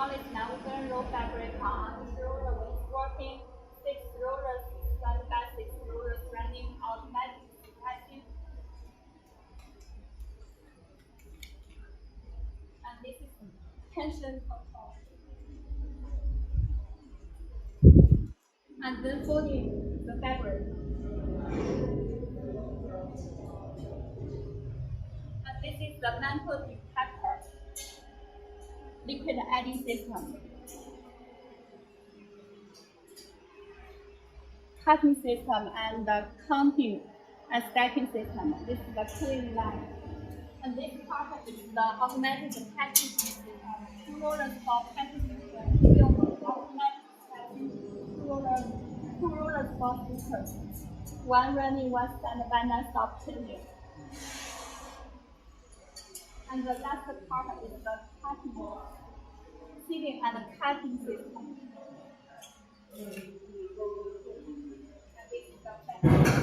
one is navigant roll fabric on roller with working 6 rollers suspended by 6 rollers running automatic testing. And this is tension control. And then folding the fabric. And this is the mantle detector, liquid adding system, cutting system, and the counting and stacking system. This is the cooling line. And this part is the automatic packaging system. 2 rollers for packaging, automatic stacking, 2 rollers for stickers. 1 running, 1 standby, non-stop changing. And the last part is the cutting, sealing and cutting system. And this is the